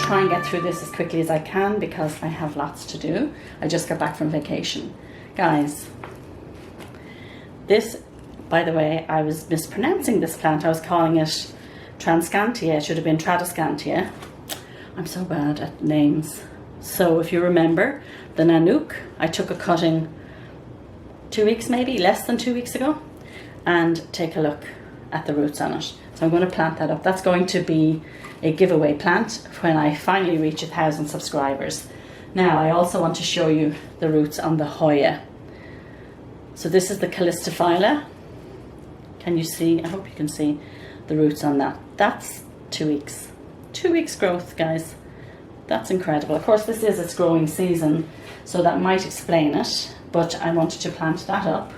try and get through this as quickly as I can because I have lots to do. I just got back from vacation. Guys, this, by the way, I was mispronouncing this plant. I was calling it Tradescantia. It should have been Tradescantia. I'm so bad at names. So if you remember, the Nanuk, I took a cutting 2 weeks, maybe less than 2 weeks ago, and take a look at the roots on it. So I'm going to plant that up. That's going to be a giveaway plant when I finally reach 1,000 subscribers. Now I also want to show you the roots on the Hoya. So this is the Calistophylla. Can you see? I hope you can see the roots on that. That's 2 weeks. 2 weeks growth, guys. That's incredible. Of course, this is its growing season, so that might explain it, but I wanted to plant that up.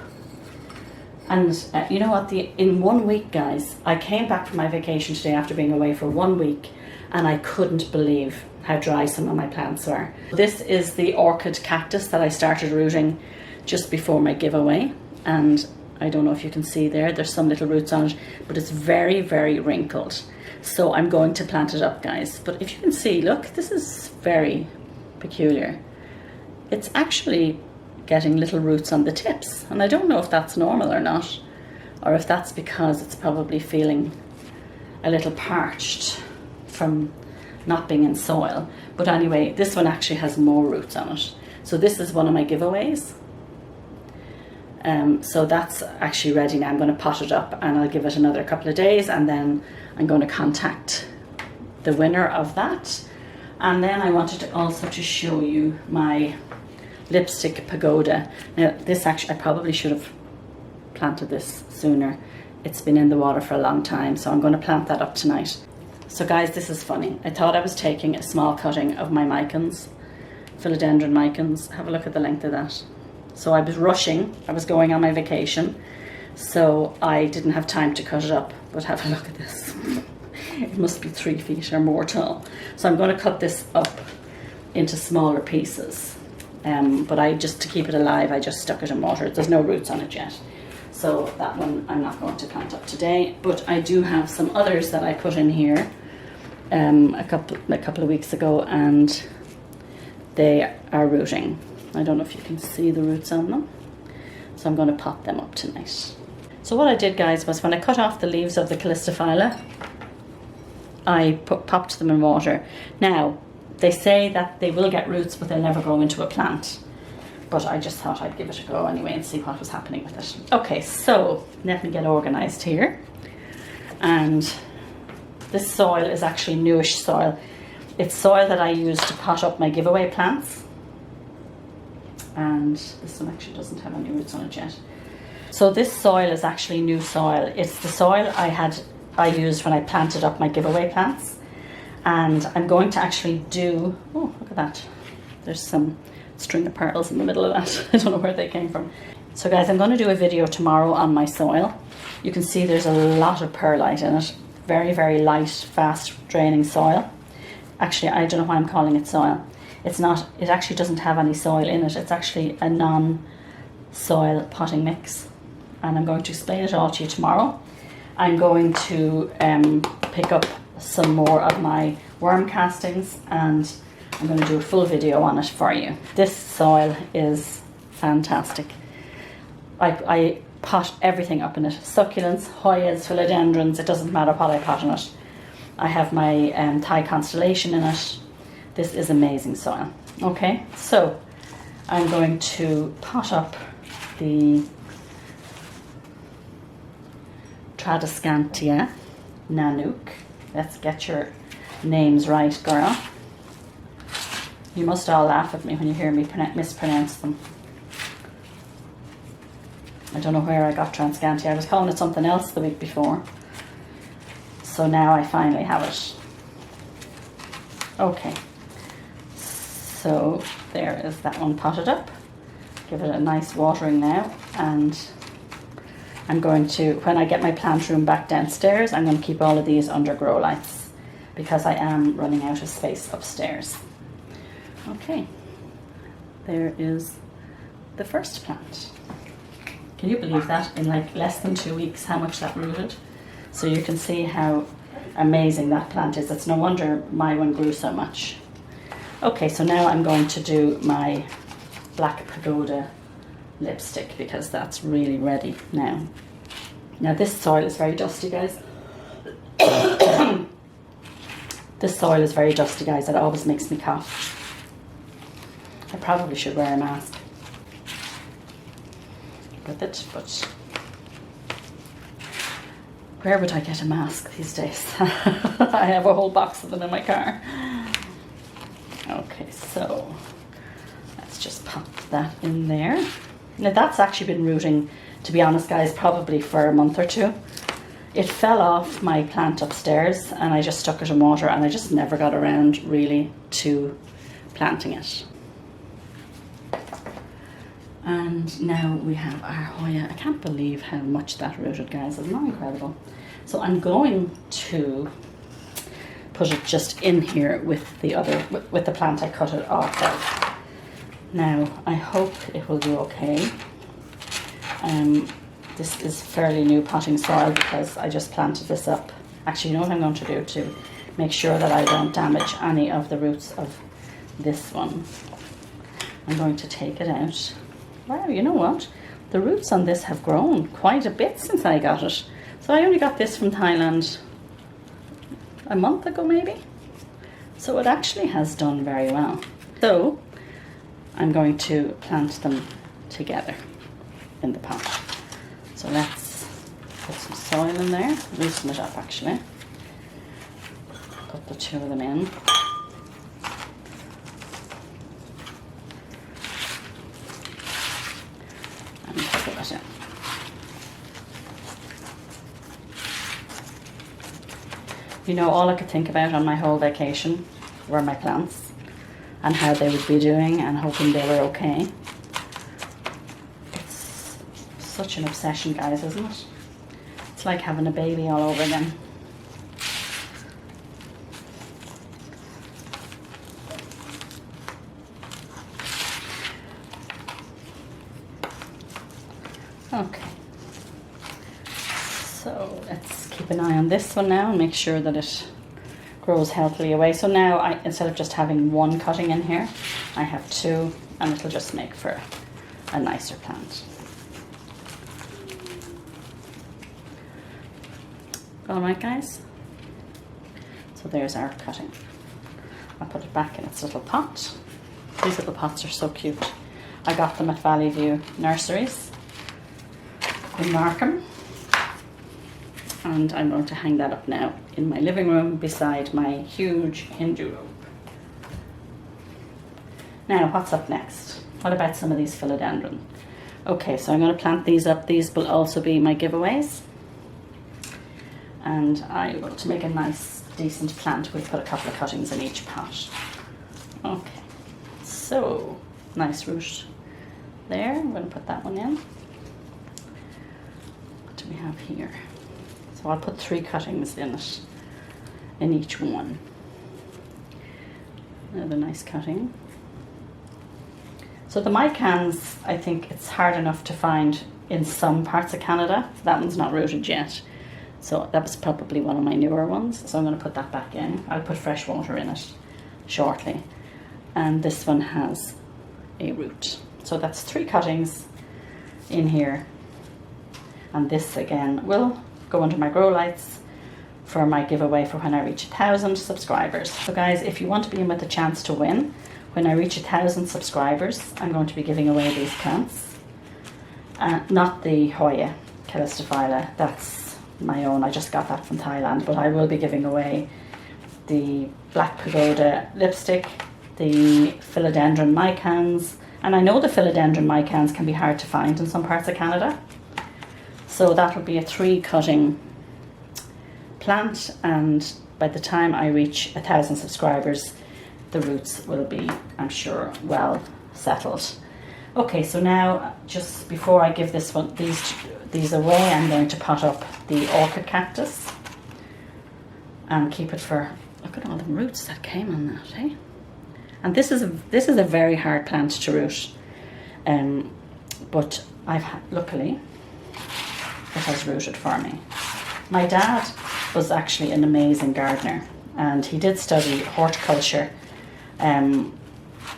And you know what, in 1 week, guys, I came back from my vacation today after being away for 1 week, and I couldn't believe how dry some of my plants were. This is the Orchid Cactus that I started rooting just before my giveaway, and I don't know if you can see there's some little roots on it, but it's very, very wrinkled. So I'm going to plant it up, guys. But if you can see, look, this is very peculiar. It's actually getting little roots on the tips, and I don't know if that's normal or not, or if that's because it's probably feeling a little parched from not being in soil. But anyway, this one actually has more roots on it. So this is one of my giveaways. So that's actually ready now. I'm going to pot it up and I'll give it another couple of days, and then I'm going to contact the winner of that. And then I wanted to also to show you my Lipstic Pagoda. Now this actually, I probably should have planted this sooner. It's been in the water for a long time, so I'm going to plant that up tonight. So guys, this is funny. I thought I was taking a small cutting of my Micans, Philodendron Micans. Have a look at the length of that. So I was rushing, I was going on my vacation, so I didn't have time to cut it up, but have a look at this. It must be 3 feet or more tall. So I'm going to cut this up into smaller pieces, but to keep it alive, I just stuck it in water. There's no roots on it yet. So that one I'm not going to plant up today, but I do have some others that I put in here a couple of weeks ago, and they are rooting. I don't know if you can see the roots on them. So I'm going to pot them up tonight. So what I did, guys, was when I cut off the leaves of the Calistophylla, I popped them in water. Now, they say that they will get roots, but they'll never grow into a plant. But I just thought I'd give it a go anyway and see what was happening with it. Okay, so let me get organized here. And this soil is actually newish soil. It's soil that I use to pot up my giveaway plants. And this one actually doesn't have any roots on it yet. So this soil is actually new soil. It's the soil I used when I planted up my giveaway plants. And I'm going to actually do, oh, look at that. There's some string of pearls in the middle of that. I don't know where they came from. So guys, I'm going to do a video tomorrow on my soil. You can see there's a lot of perlite in it. Very, very light, fast draining soil. Actually, I don't know why I'm calling it soil. It's not, it actually doesn't have any soil in it. It's actually a non-soil potting mix. And I'm going to explain it all to you tomorrow. I'm going to pick up some more of my worm castings, and I'm going to do a full video on it for you. This soil is fantastic. I pot everything up in it. Succulents, Hoyas, Philodendrons, it doesn't matter what I pot in it. I have my Thai constellation in it. This is amazing soil. Okay, so I'm going to pot up the Tradescantia Nanuk. Let's get your names right, girl. You must all laugh at me when you hear me mispronounce them. I don't know where I got Tradescantia. I was calling it something else the week before. So now I finally have it. Okay. So there is that one potted up. Give it a nice watering now, and I'm going to, when I get my plant room back downstairs, I'm going to keep all of these under grow lights because I am running out of space upstairs. Okay, there is the first plant. Can you believe that? In like less than 2 weeks, how much that rooted? So you can see how amazing that plant is. It's no wonder my one grew so much. Okay, so now I'm going to do my Black Pagoda lipstick because that's really ready now. Now this soil is very dusty, guys. This soil is very dusty, guys. It always makes me cough. I probably should wear a mask with it, but where would I get a mask these days? I have a whole box of them in my car. Okay, so let's just pop that in there. Now that's actually been rooting, to be honest, guys, probably for a month or two. It fell off my plant upstairs and I just stuck it in water and I just never got around really to planting it. And now we have our Hoya. I can't believe how much that rooted, guys. Isn't that incredible? So I'm going to put it just in here with the other, with the plant I cut it off of. Now, I hope it will do okay. This is fairly new potting soil because I just planted this up. Actually, you know what I'm going to do to make sure that I don't damage any of the roots of this one? I'm going to take it out. Wow, you know what? The roots on this have grown quite a bit since I got it. So I only got this from Thailand a month ago maybe. So it actually has done very well. So I'm going to plant them together in the pot. So let's put some soil in there, loosen it up actually. Put the two of them in. And put it in. You know, all I could think about on my whole vacation were my plants and how they would be doing and hoping they were okay. Such an obsession, guys, isn't it? It's like having a baby all over again. Okay. So let's keep an eye on this one now and make sure that it grows healthily away. So now, instead of just having one cutting in here, I have two, and it'll just make for a nicer plant. Alright guys, so there's our cutting. I'll put it back in its little pot. These little pots are so cute. I got them at Valley View Nurseries in Markham. And I'm going to hang that up now in my living room beside my huge Hindu robe. Now, what's up next? What about some of these philodendron? Okay, so I'm going to plant these up. These will also be my giveaways. And I will, to make a nice, decent plant, we'll put a couple of cuttings in each pot. Okay, so nice root there. I'm going to put that one in. What do we have here? So I'll put 3 cuttings in it, in each one. Another nice cutting. So the Micans, I think it's hard enough to find in some parts of Canada. That one's not rooted yet. So that was probably one of my newer ones. So I'm going to put that back in. I'll put fresh water in it shortly. And this one has a root. So that's 3 cuttings in here. And this again will go under my grow lights for my giveaway for when I reach 1,000 subscribers. So guys, if you want to be in with the chance to win, when I reach 1,000 subscribers, I'm going to be giving away these plants. Not the Hoya calistophylla, that's my own. I just got that from Thailand, but I will be giving away the Black Pagoda lipstick, the Philodendron Micans, and I know the Philodendron Micans can be hard to find in some parts of Canada. So that will be a 3 cutting plant, and by the time I reach 1,000 subscribers, the roots will be, I'm sure, well settled. Okay, so now just before I give this one, these away, I'm going to pot up the Orchid Cactus and keep it for, look at all the roots that came on that, eh? And this is a very hard plant to root, but luckily it has rooted for me. My dad was actually an amazing gardener, and he did study horticulture in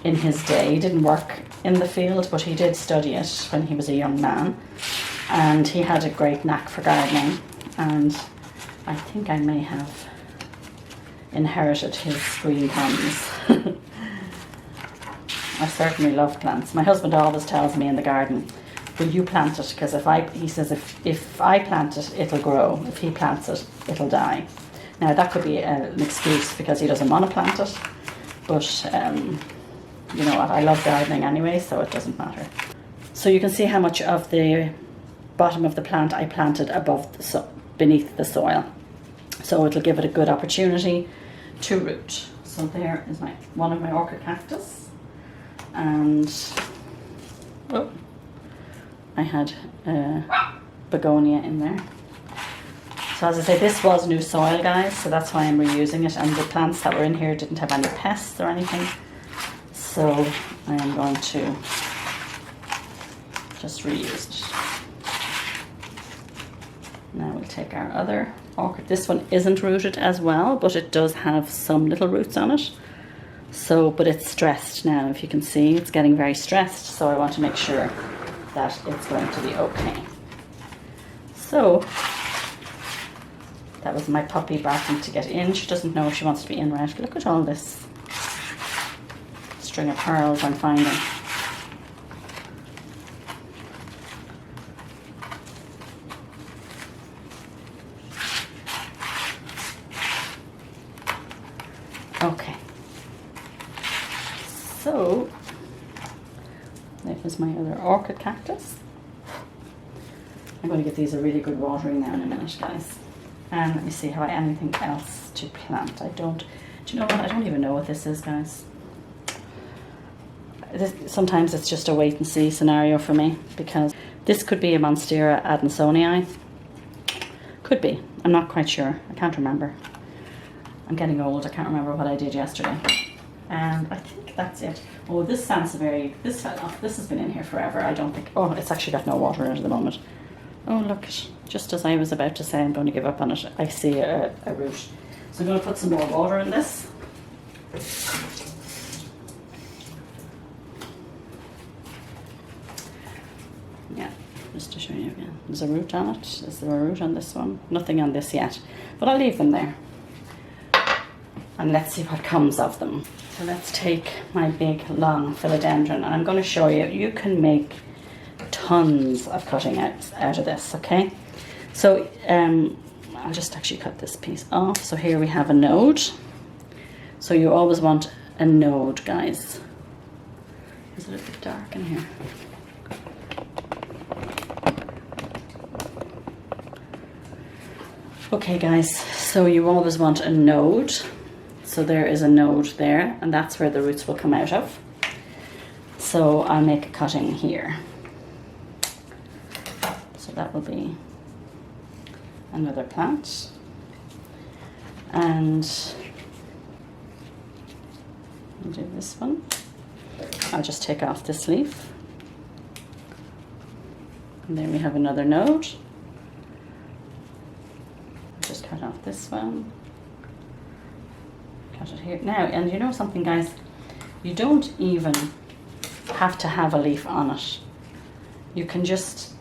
his day. He didn't work in the field, but he did study it when he was a young man, and he had a great knack for gardening, and I think I may have inherited his green thumbs. I certainly love plants. My husband always tells me in the garden, will you plant it? Because he says if I plant it, it'll grow. If he plants it, it'll die. Now that could be an excuse because he doesn't want to plant it, but you know what, I love gardening anyway, so it doesn't matter. So you can see how much of the bottom of the plant I planted beneath the soil. So it'll give it a good opportunity to root. So there is one of my orchid cactus. And I had begonia in there. So as I say, this was new soil, guys, so that's why I'm reusing it, and the plants that were in here didn't have any pests or anything, so I am going to just reuse it. Now we'll take our other orchid. This one isn't rooted as well, but it does have some little roots on it. So, but it's stressed now, if you can see, it's getting very stressed, so I want to make sure that it's going to be okay. So, that was my puppy barking to get in. She doesn't know if she wants to be in right. Look at all this string of pearls I'm finding. Okay. So, that was my other orchid cactus. I'm going to give these a really good watering now in a minute, guys. And let me see, have I anything else to plant? I don't. Do you know what? I don't even know what this is, guys. Sometimes it's just a wait and see scenario for me, because this could be a Monstera adansonii. Could be. I'm not quite sure. I can't remember. I'm getting old. I can't remember what I did yesterday. And I think that's it. Oh, this sansevieria, this fell off. This has been in here forever. I don't think. Oh, it's actually got no water in it at the moment. Oh, look. Just as I was about to say I'm going to give up on it, I see a root. So I'm going to put some more water in this. Yeah, just to show you again. There's a root on it. Is there a root on this one? Nothing on this yet. But I'll leave them there. And let's see what comes of them. So let's take my big long philodendron, and I'm going to show you, you can make tons of cutting out of this, okay? So I'll just actually cut this piece off. So here we have a node. So you always want a node, guys. Is it a bit dark in here? Okay, guys, so you always want a node. So there is a node there, and that's where the roots will come out of. So I'll make a cutting here. So that will be another plant. And I'll do this one. I'll just take off this leaf. And then we have another node. Just cut off this one. Cut it here. Now, and you know something, guys? You don't even have to have a leaf on it. You can just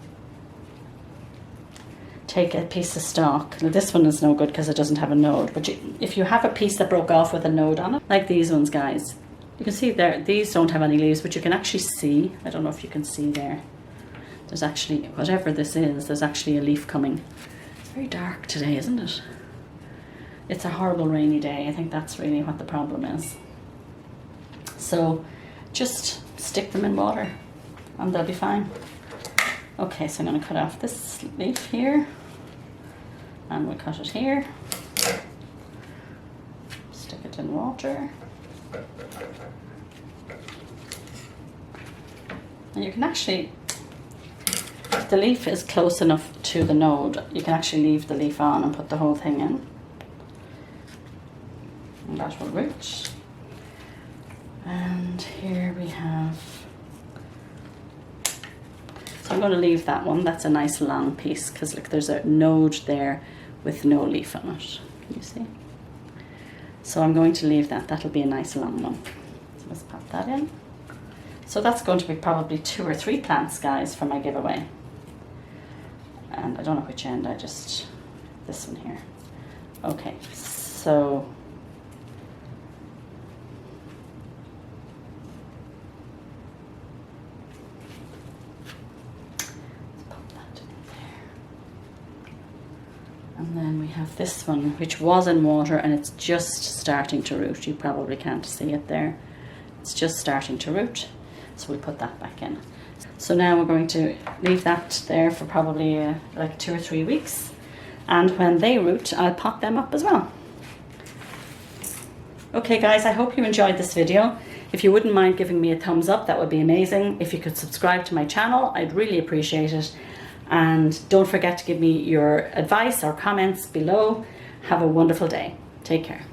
take a piece of stalk. Now, this one is no good because it doesn't have a node, but if you have a piece that broke off with a node on it, like these ones, guys, you can see there, these don't have any leaves, but you can actually see, I don't know if you can see there, there's actually, whatever this is, there's actually a leaf coming. It's very dark today, isn't it? It's a horrible rainy day. I think that's really what the problem is. So just stick them in water and they'll be fine. Okay, so I'm going to cut off this leaf here, and we'll cut it here. Stick it in water. And you can actually, if the leaf is close enough to the node, you can actually leave the leaf on and put the whole thing in. And that will root. And here we have, so I'm going to leave that one. That's a nice long piece because look, there's a node there with no leaf on it. Can you see? So I'm going to leave that. That'll be a nice long one. So let's pop that in. So that's going to be probably 2 or 3 plants, guys, for my giveaway. And I don't know which end, this one here. Okay, so let's pop that in there. And then we have this one, which was in water and it's just starting to root. You probably can't see it there. It's just starting to root. So we'll put that back in. So now we're going to leave that there for probably like 2 or 3 weeks. And when they root, I'll pop them up as well. Okay guys, I hope you enjoyed this video. If you wouldn't mind giving me a thumbs up, that would be amazing. If you could subscribe to my channel, I'd really appreciate it. And don't forget to give me your advice or comments below. Have a wonderful day. Take care.